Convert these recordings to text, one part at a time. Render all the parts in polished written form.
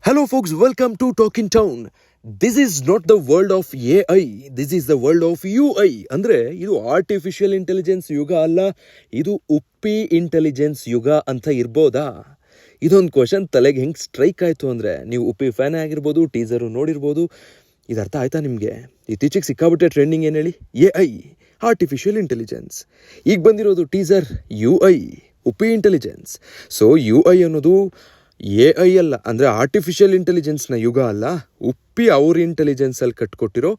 Hello, folks. Welcome to Talk in Town. This is not the world of AI. This is the world of UI. ಅಂದರೆ ಇದು artificial intelligence ಯುಗ ಅಲ್ಲ, ಇದು Uppi intelligence ಯುಗ ಅಂತ ಇರ್ಬೋದಾ? ಇದೊಂದು ಕ್ವಶನ್ ತಲೆಗೆ ಹೆಂಗೆ ಸ್ಟ್ರೈಕ್ ಆಯಿತು ಅಂದರೆ, ನೀವು ಉಪ್ಪಿ ಫ್ಯಾನೇ ಆಗಿರ್ಬೋದು, ಟೀಸರು ನೋಡಿರ್ಬೋದು. ಇದು ಅರ್ಥ ಆಯ್ತಾ ನಿಮಗೆ? ಇತ್ತೀಚೆಗೆ ಸಿಕ್ಕಾಬಿಟ್ಟೆ ಟ್ರೆಂಡಿಂಗ್ ಏನು ಹೇಳಿ? AI, artificial intelligence. ಈಗ ಬಂದಿರೋದು teaser UI, Uppi intelligence. So UI ಅನ್ನೋದು AI ಅಲ್ಲ, ಅಂದರೆ ಆರ್ಟಿಫಿಷಿಯಲ್ ಇಂಟೆಲಿಜೆನ್ಸ್ನ ಯುಗ ಅಲ್ಲ, ಉಪ್ಪಿ ಅವ್ರ ಇಂಟೆಲಿಜೆನ್ಸಲ್ಲಿ ಕಟ್ಕೊಟ್ಟಿರೋ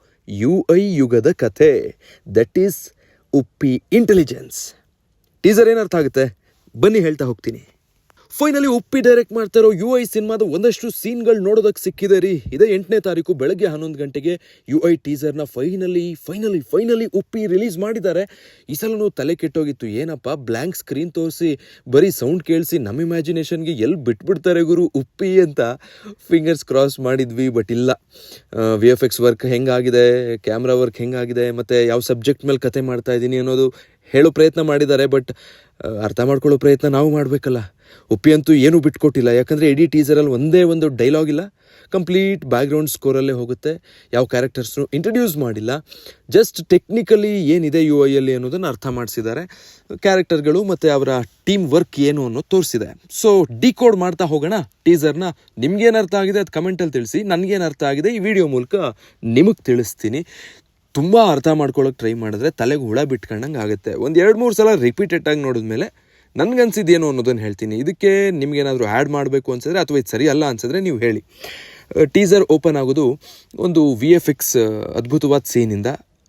UI ಯುಗದ ಕಥೆ. That is Uppi intelligence. Teaser ಏನರ್ಥ ಆಗುತ್ತೆ ಬನ್ನಿ ಹೇಳ್ತಾ ಹೋಗ್ತೀನಿ. ಫೈನಲಿ ಉಪ್ಪಿ ಡೈರೆಕ್ಟ್ ಮಾಡ್ತಾ ಇರೋ UI ಸಿನಿಮಾದ ಒಂದಷ್ಟು ಸೀನ್ಗಳು ನೋಡೋದಕ್ಕೆ ಸಿಕ್ಕಿದೆ ರೀ. ಇದೇ 8ನೇ ತಾರೀಕು ಬೆಳಗ್ಗೆ 11 ಗಂಟೆಗೆ UI ಟೀಸರ್ನ ಫೈನಲಿ ಉಪ್ಪಿ ರಿಲೀಸ್ ಮಾಡಿದ್ದಾರೆ. ಈ ಸಲನೂ ತಲೆ ಕೆಟ್ಟೋಗಿತ್ತು, ಏನಪ್ಪ ಬ್ಲ್ಯಾಂಕ್ ಸ್ಕ್ರೀನ್ ತೋರಿಸಿ ಬರೀ ಸೌಂಡ್ ಕೇಳಿಸಿ ನಮ್ಮ ಇಮ್ಯಾಜಿನೇಷನ್ಗೆ ಎಲ್ಲಿ ಬಿಟ್ಬಿಡ್ತಾರೆ ಗುರು ಉಪ್ಪಿ ಅಂತ ಫಿಂಗರ್ಸ್ ಕ್ರಾಸ್ ಮಾಡಿದ್ವಿ. ಬಟ್ ಇಲ್ಲ, VFX ವರ್ಕ್ ಹೆಂಗಾಗಿದೆ, ಕ್ಯಾಮ್ರಾ ವರ್ಕ್ ಹೆಂಗಾಗಿದೆ, ಮತ್ತು ಯಾವ ಸಬ್ಜೆಕ್ಟ್ ಮೇಲೆ ಕತೆ ಮಾಡ್ತಾ ಇದ್ದೀನಿ ಅನ್ನೋದು ಹೇಳೋ ಪ್ರಯತ್ನ ಮಾಡಿದ್ದಾರೆ. ಬಟ್ ಅರ್ಥ ಮಾಡ್ಕೊಳ್ಳೋ ಪ್ರಯತ್ನ ನಾವು ಮಾಡಬೇಕಲ್ಲ. ಉಪ್ಪಿ ಅಂತೂ ಏನೂ ಬಿಟ್ಕೊಟ್ಟಿಲ್ಲ, ಯಾಕಂದರೆ ಇಡೀ ಟೀಸರಲ್ಲಿ ಒಂದೇ ಒಂದು ಡೈಲಾಗ್ ಇಲ್ಲ, ಕಂಪ್ಲೀಟ್ ಬ್ಯಾಕ್ಗ್ರೌಂಡ್ ಸ್ಕೋರಲ್ಲೇ ಹೋಗುತ್ತೆ. ಯಾವ ಕ್ಯಾರೆಕ್ಟರ್ಸ್ನು ಇಂಟ್ರಡ್ಯೂಸ್ ಮಾಡಿಲ್ಲ, ಜಸ್ಟ್ ಟೆಕ್ನಿಕಲಿ ಏನಿದೆ UI ಅನ್ನೋದನ್ನು ಅರ್ಥ ಮಾಡಿಸಿದ್ದಾರೆ. ಕ್ಯಾರೆಕ್ಟರ್ಗಳು ಮತ್ತು ಅವರ ಟೀಮ್ ವರ್ಕ್ ಏನು ಅನ್ನೋದು ತೋರಿಸಿದೆ. ಸೊ ಡಿಕೋಡ್ ಮಾಡ್ತಾ ಹೋಗೋಣ ಟೀಸರ್ನ. ನಿಮ್ಗೇನು ಅರ್ಥ ಆಗಿದೆ ಅದು ಕಮೆಂಟಲ್ಲಿ ತಿಳಿಸಿ, ನನಗೇನು ಅರ್ಥ ಆಗಿದೆ ಈ ವಿಡಿಯೋ ಮೂಲಕ ನಿಮಗೆ ತಿಳಿಸ್ತೀನಿ. ತುಂಬ ಅರ್ಥ ಮಾಡ್ಕೊಳ್ಳೋಕೆ ಟ್ರೈ ಮಾಡಿದ್ರೆ ತಲೆಗೆ ಹುಳ ಬಿಟ್ಕೊಂಡಂಗೆ ಆಗುತ್ತೆ. ಒಂದು 2-3 ಸಲ ರಿಪೀಟೆಡ್ ಆಗಿ ನೋಡಿದ್ಮೇಲೆ ನನಗನ್ಸಿದ್ದೇನು ಅನ್ನೋದನ್ನು ಹೇಳ್ತೀನಿ. ಇದಕ್ಕೆ ನಿಮಗೇನಾದರೂ ಆ್ಯಡ್ ಮಾಡಬೇಕು ಅನ್ಸಿದ್ರೆ ಅಥವಾ ಇದು ಸರಿ ಅಲ್ಲ ಅನ್ಸಿದ್ರೆ ನೀವು ಹೇಳಿ. ಟೀಸರ್ ಓಪನ್ ಆಗೋದು ಒಂದು VFX ಅದ್ಭುತವಾದ ಸೀನಿಂದ.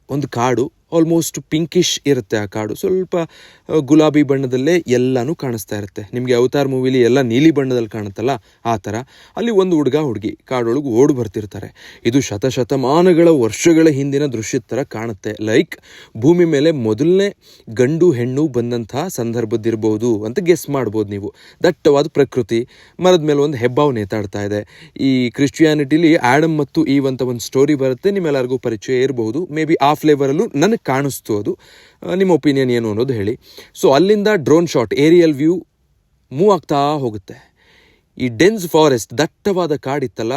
ಒಂದು ಕಾಡು, ಆಲ್ಮೋಸ್ಟ್ ಪಿಂಕಿಶ್ ಇರುತ್ತೆ ಆ ಕಾಡು, ಸ್ವಲ್ಪ ಗುಲಾಬಿ ಬಣ್ಣದಲ್ಲೇ ಎಲ್ಲನೂ ಕಾಣಿಸ್ತಾ ಇರುತ್ತೆ. ನಿಮಗೆ ಅವತಾರ್ ಮೂವಿಲಿ ಎಲ್ಲ ನೀಲಿ ಬಣ್ಣದಲ್ಲಿ ಕಾಣುತ್ತಲ್ಲ ಆ ಥರ. ಅಲ್ಲಿ ಒಂದು ಹುಡುಗಿ ಕಾಡೊಳಗೆ ಓಡಿ ಬರ್ತಿರ್ತಾರೆ. ಇದು ಶತಮಾನಗಳ ವರ್ಷಗಳ ಹಿಂದಿನ ದೃಶ್ಯದ ಥರ ಕಾಣುತ್ತೆ. ಲೈಕ್ ಭೂಮಿ ಮೇಲೆ ಮೊದಲನೇ ಗಂಡು ಹೆಣ್ಣು ಬಂದಂತಹ ಸಂದರ್ಭದ್ದಿರ್ಬೋದು ಅಂತ ಗೆಸ್ ಮಾಡ್ಬೋದು ನೀವು. ದಟ್ಟವಾದ ಪ್ರಕೃತಿ, ಮರದ ಮೇಲೆ ಒಂದು ಹೆಬ್ಬಾವು ನೇತಾಡ್ತಾ ಇದೆ. ಈ ಕ್ರಿಶ್ಚಿಯಾನಿಟಿಲಿ ಆ್ಯಡಮ್ ಮತ್ತು ಈವ್ ಅಂತ ಒಂದು ಸ್ಟೋರಿ ಬರುತ್ತೆ, ನಿಮ್ಮೆಲ್ಲರಿಗೂ ಪರಿಚಯ ಇರಬಹುದು. ಮೇ ಬಿ ಆ ಫ್ಲೇವರಲ್ಲೂ ನನಗೆ ಕಾಣಿಸ್ತು. ಅದು ನಿಮ್ಮ ಒಪಿನಿಯನ್ ಏನು ಅನ್ನೋದು ಹೇಳಿ. ಸೊ ಅಲ್ಲಿಂದ drone shot, aerial view move ಆಗ್ತಾ ಹೋಗುತ್ತೆ. ಈ ಡೆನ್ಸ್ ಫಾರೆಸ್ಟ್, ದಟ್ಟವಾದ ಕಾಡಿತ್ತಲ್ಲ,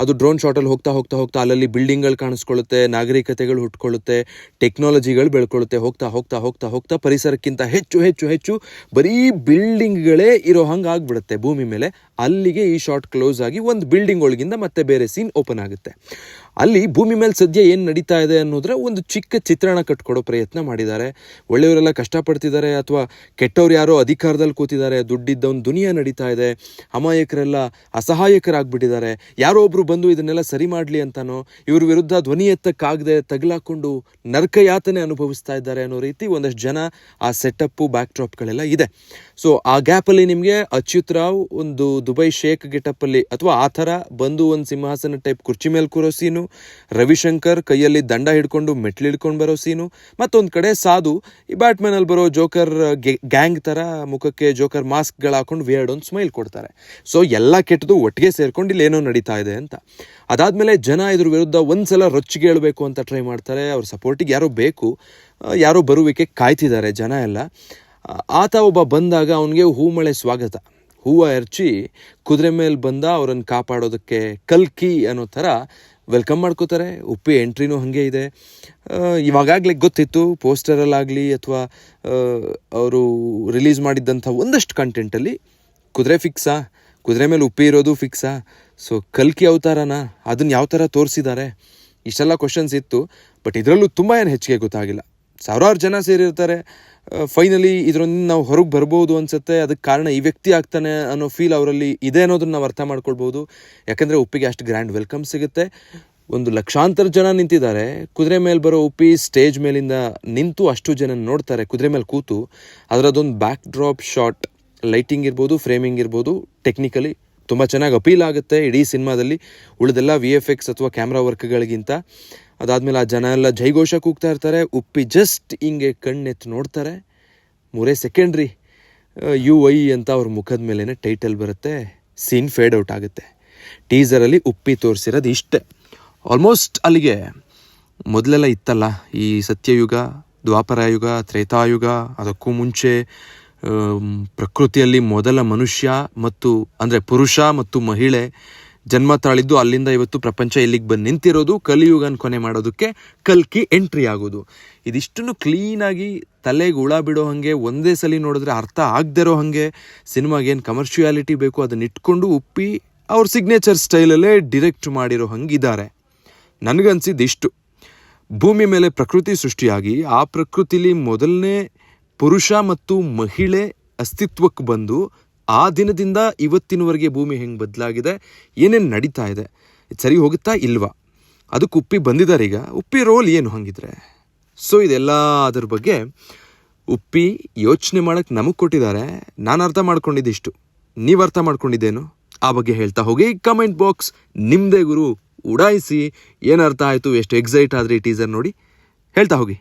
ಅದು ಡ್ರೋನ್ ಶಾಟಲ್ಲಿ ಹೋಗ್ತಾ ಅಲ್ಲಲ್ಲಿ ಬಿಲ್ಡಿಂಗ್ಗಳು ಕಾಣಿಸ್ಕೊಳ್ಳುತ್ತೆ, ನಾಗರಿಕತೆಗಳು ಹುಟ್ಕೊಳ್ಳುತ್ತೆ, ಟೆಕ್ನಾಲಜಿಗಳು ಬೆಳ್ಕೊಳ್ಳುತ್ತೆ. ಹೋಗ್ತಾ ಪರಿಸರಕ್ಕಿಂತ ಹೆಚ್ಚು ಬರೀ ಬಿಲ್ಡಿಂಗ್ಗಳೇ ಇರೋ ಹಂಗೆ ಆಗ್ಬಿಡುತ್ತೆ ಭೂಮಿ ಮೇಲೆ. ಅಲ್ಲಿಗೆ ಈ ಶಾಟ್ ಕ್ಲೋಸ್ ಆಗಿ ಒಂದು ಬಿಲ್ಡಿಂಗ್ ಒಳಗಿಂದ ಮತ್ತೆ ಬೇರೆ ಸೀನ್ ಓಪನ್ ಆಗುತ್ತೆ. ಅಲ್ಲಿ ಭೂಮಿ ಮೇಲೆ ಸದ್ಯ ಏನು ನಡೀತಾ ಇದೆ ಅನ್ನೋದ್ರೆ ಒಂದು ಚಿಕ್ಕ ಚಿತ್ರಣ ಕಟ್ಕೊಡೋ ಪ್ರಯತ್ನ ಮಾಡಿದ್ದಾರೆ. ಒಳ್ಳೆಯವರೆಲ್ಲ ಕಷ್ಟಪಡ್ತಿದ್ದಾರೆ, ಅಥವಾ ಕೆಟ್ಟವ್ರು ಯಾರೋ ಅಧಿಕಾರದಲ್ಲಿ ಕೂತಿದ್ದಾರೆ, ದುಡ್ಡಿದ್ದ ಒಂದು ದುನಿಯಾ ನಡೀತಾ ಇದೆ, ಅಮಾಯಕರೆಲ್ಲ ಅಸಹಾಯಕರಾಗ್ಬಿಟ್ಟಿದ್ದಾರೆ. ಯಾರೋ ಒಬ್ರು ಬಂದು ಇದನ್ನೆಲ್ಲ ಸರಿ ಮಾಡಲಿ ಅಂತಾನೋ, ಇವ್ರ ವಿರುದ್ಧ ಧ್ವನಿ ಎತ್ತಕ್ಕಾಗದೆ ತಗಲಾಕೊಂಡು ನರಕಯಾತನೆ ಅನುಭವಿಸ್ತಾ ಇದ್ದಾರೆ ಅನ್ನೋ ರೀತಿ ಒಂದಷ್ಟು ಜನ ಆ ಸೆಟಪ್ಪು ಬ್ಯಾಕ್ ಡ್ರಾಪ್ಗಳೆಲ್ಲ ಇದೆ. ಸೊ ಆ ಗ್ಯಾಪಲ್ಲಿ ನಿಮಗೆ ಅಚ್ಯುತ್ ರಾವ್ ಒಂದು ದುಬೈ ಶೇಕ್ ಗೆಟಪ್ಪಲ್ಲಿ ಅಥವಾ ಆ ಥರ ಬಂದು ಒಂದು ಸಿಂಹಾಸನ ಟೈಪ್ ಕುರ್ಚಿ ಮೇಲೆ ಕೂರೋ ಸೀನು, ರವಿಶಂಕರ್ ಕೈಯಲ್ಲಿ ದಂಡ ಹಿಡ್ಕೊಂಡು ಮೆಟ್ಲು ಹಿಡ್ಕೊಂಡು ಬರೋ ಸೀನು, ಮತ್ತೊಂದು ಕಡೆ ಸಾಧು ಈ ಬ್ಯಾಟ್ಮ್ಯಾನಲ್ಲಿ ಬರೋ ಜೋಕರ್ ಗ್ಯಾಂಗ್ ಥರ ಮುಖಕ್ಕೆ ಜೋಕರ್ ಮಾಸ್ಕ್ಗಳು ಹಾಕೊಂಡು ವಿಯರ್ಡ್ ಒಂದು ಸ್ಮೈಲ್ ಕೊಡ್ತಾರೆ. ಸೊ ಎಲ್ಲ ಕೆಟ್ಟದು ಒಟ್ಟಿಗೆ ಸೇರ್ಕೊಂಡು ಇಲ್ಲಿ ಏನೋ ನಡೀತಾ ಇದೆ ಅಂತ. ಅದಾದಮೇಲೆ ಜನ ಇದ್ರ ವಿರುದ್ಧ ಒಂದ್ಸಲ ರೊಚ್ಚಿಗೆ ಹೇಳಬೇಕು ಅಂತ ಟ್ರೈ ಮಾಡ್ತಾರೆ. ಅವ್ರ ಸಪೋರ್ಟಿಗೆ ಯಾರೋ ಬೇಕು, ಯಾರೋ ಬರುವಿಕೆ ಕಾಯ್ತಿದ್ದಾರೆ ಜನ ಎಲ್ಲ. ಆತ ಒಬ್ಬ ಬಂದಾಗ ಅವನಿಗೆ ಹೂಮಳೆ ಸ್ವಾಗತ, ಹೂವು ಎರಚಿ ಕುದುರೆ ಮೇಲೆ ಬಂದ ಅವರನ್ನು ಕಾಪಾಡೋದಕ್ಕೆ ಕಲ್ಕಿ ಅನ್ನೋ ಥರ ವೆಲ್ಕಮ್ ಮಾಡ್ಕೋತಾರೆ. ಉಪ್ಪಿ ಎಂಟ್ರಿನೂ ಹಾಗೆ ಇದೆ. ಇವಾಗಲೇ ಗೊತ್ತಿತ್ತು, ಪೋಸ್ಟರಲ್ಲಾಗಲಿ ಅಥವಾ ಅವರು ರಿಲೀಸ್ ಮಾಡಿದ್ದಂಥ ಒಂದಷ್ಟು ಕಂಟೆಂಟಲ್ಲಿ ಕುದುರೆ ಫಿಕ್ಸಾ, ಕುದುರೆ ಮೇಲೆ ಉಪ್ಪಿ ಇರೋದು ಫಿಕ್ಸಾ, ಸೊ ಕಲ್ಕಿ ಅವತಾರನ ಅದನ್ನು ಯಾವ ಥರ ತೋರಿಸಿದ್ದಾರೆ, ಇಷ್ಟೆಲ್ಲ ಕ್ವಶನ್ಸ್ ಇತ್ತು. ಬಟ್ ಇದರಲ್ಲೂ ತುಂಬ ಏನು ಹೆಚ್ಚಿಗೆ ಗೊತ್ತಾಗಿಲ್ಲ. ಸಾವಿರಾರು ಜನ ಸೇರಿರ್ತಾರೆ. ಫೈನಲಿ ಇದರೊಂದು ನಾವು ಹೊರಗೆ ಬರ್ಬೋದು ಅನಿಸುತ್ತೆ. ಅದಕ್ಕೆ ಕಾರಣ ಈ ವ್ಯಕ್ತಿ ಆಗ್ತಾನೆ ಅನ್ನೋ ಫೀಲ್ ಅವರಲ್ಲಿ ಇದೆ ಅನ್ನೋದನ್ನ ನಾವು ಅರ್ಥ ಮಾಡ್ಕೊಳ್ಬೋದು. ಯಾಕಂದರೆ ಉಪ್ಪಿಗೆ ಅಷ್ಟು ಗ್ರ್ಯಾಂಡ್ ವೆಲ್ಕಮ್ ಸಿಗುತ್ತೆ. ಒಂದು ಲಕ್ಷಾಂತರ ಜನ ನಿಂತಿದ್ದಾರೆ. ಕುದುರೆ ಮೇಲೆ ಬರೋ ಉಪ್ಪಿ ಸ್ಟೇಜ್ ಮೇಲಿಂದ ನಿಂತು ಅಷ್ಟು ಜನ ನೋಡ್ತಾರೆ ಕುದುರೆ ಮೇಲೆ ಕೂತು. ಅದರದ್ದೊಂದು ಬ್ಯಾಕ್ ಡ್ರಾಪ್ ಶಾಟ್, ಲೈಟಿಂಗ್ ಇರ್ಬೋದು, ಫ್ರೇಮಿಂಗ್ ಇರ್ಬೋದು, ಟೆಕ್ನಿಕಲಿ ತುಂಬ ಚೆನ್ನಾಗಿ ಅಪೀಲ್ ಆಗುತ್ತೆ ಇಡೀ ಸಿನಿಮಾದಲ್ಲಿ ಉಳಿದೆಲ್ಲ VFX ಅಥವಾ ಕ್ಯಾಮ್ರಾ ವರ್ಕ್ಗಳಿಗಿಂತ. ಅದಾದಮೇಲೆ ಆ ಜನ ಎಲ್ಲ ಜೈಘೋಷ ಕೂಗ್ತಾ ಇರ್ತಾರೆ. ಉಪ್ಪಿ ಜಸ್ಟ್ ಹಿಂಗೆ ಕಣ್ಣೆತ್ತು ನೋಡ್ತಾರೆ. 3 ಸೆಕೆಂಡ್ ರೀ, UI ಅಂತ ಅವ್ರ ಮುಖದ ಮೇಲೇ ಟೈಟಲ್ ಬರುತ್ತೆ, ಸೀನ್ ಫೇಡ್ ಔಟ್ ಆಗುತ್ತೆ. ಟೀಸರಲ್ಲಿ ಉಪ್ಪಿ ತೋರಿಸಿರೋದು ಇಷ್ಟೇ. ಆಲ್ಮೋಸ್ಟ್ ಅಲ್ಲಿಗೆ ಮೊದಲೆಲ್ಲ ಇತ್ತಲ್ಲ ಈ ಸತ್ಯಯುಗ, ದ್ವಾಪರ ಯುಗ, ತ್ರೇತಾಯುಗ, ಅದಕ್ಕೂ ಮುಂಚೆ ಪ್ರಕೃತಿಯಲ್ಲಿ ಮೊದಲ ಮನುಷ್ಯ ಮತ್ತು ಅಂದರೆ ಪುರುಷ ಮತ್ತು ಮಹಿಳೆ ಜನ್ಮ ತಾಳಿದ್ದು, ಅಲ್ಲಿಂದ ಇವತ್ತು ಪ್ರಪಂಚ ಇಲ್ಲಿಗೆ ಬಂದು ನಿಂತಿರೋದು, ಕಲಿಯುಗನ ಕೊನೆ ಮಾಡೋದಕ್ಕೆ ಕಲ್ಕಿ ಎಂಟ್ರಿ ಆಗೋದು. ಇದಿಷ್ಟನ್ನು ಕ್ಲೀನಾಗಿ ತಲೆಗೆ ಹುಳ ಬಿಡೋ ಹಾಗೆ, ಒಂದೇ ಸಲ ನೋಡಿದ್ರೆ ಅರ್ಥ ಆಗದಿರೋ ಹಾಗೆ, ಸಿನಿಮಾಗೇನು ಕಮರ್ಷಿಯಾಲಿಟಿ ಬೇಕು ಅದನ್ನ ಇಟ್ಕೊಂಡು ಉಪ್ಪಿ ಅವ್ರ ಸಿಗ್ನೇಚರ್ ಸ್ಟೈಲಲ್ಲೇ ಡಿರೆಕ್ಟ್ ಮಾಡಿರೋ ಹಂಗಿದ್ದಾರೆ. ನನಗನ್ಸಿದ್ದು ಭೂಮಿ ಮೇಲೆ ಪ್ರಕೃತಿ ಸೃಷ್ಟಿಯಾಗಿ ಆ ಪ್ರಕೃತಿಲಿ ಮೊದಲನೇ ಪುರುಷ ಮತ್ತು ಮಹಿಳೆ ಅಸ್ತಿತ್ವಕ್ಕೆ ಬಂದು ಆ ದಿನದಿಂದ ಇವತ್ತಿನವರೆಗೆ ಭೂಮಿ ಹೆಂಗೆ ಬದಲಾಗಿದೆ, ಏನೇನು ನಡೀತಾ ಇದೆ, ಸರಿ ಹೋಗುತ್ತಾ ಇಲ್ವಾ, ಅದಕ್ಕೆ ಉಪ್ಪಿ ಬಂದಿದ್ದಾರೆ. ಈಗ ಉಪ್ಪಿ ರೋಲ್ ಏನು ಹಂಗಿದ್ರೆ? ಸೊ ಇದೆಲ್ಲ ಅದ್ರ ಬಗ್ಗೆ ಉಪ್ಪಿ ಯೋಚನೆ ಮಾಡೋಕ್ಕೆ ನಮಗೆ ಕೊಟ್ಟಿದ್ದಾರೆ. ನಾನು ಅರ್ಥ ಮಾಡ್ಕೊಂಡಿದ್ದಿಷ್ಟು, ನೀವು ಅರ್ಥ ಮಾಡ್ಕೊಂಡಿದ್ದೇನು ಆ ಬಗ್ಗೆ ಹೇಳ್ತಾ ಹೋಗಿ. ಕಮೆಂಟ್ ಬಾಕ್ಸ್ ನಿಮ್ಮದೇ ಗುರು, ಉಡಾಯಿಸಿ. ಏನು ಅರ್ಥ ಆಯಿತು, ಎಷ್ಟು ಎಕ್ಸೈಟ್ ಆದರೆ ಈ ಟೀಸರ್ ನೋಡಿ ಹೇಳ್ತಾ ಹೋಗಿ.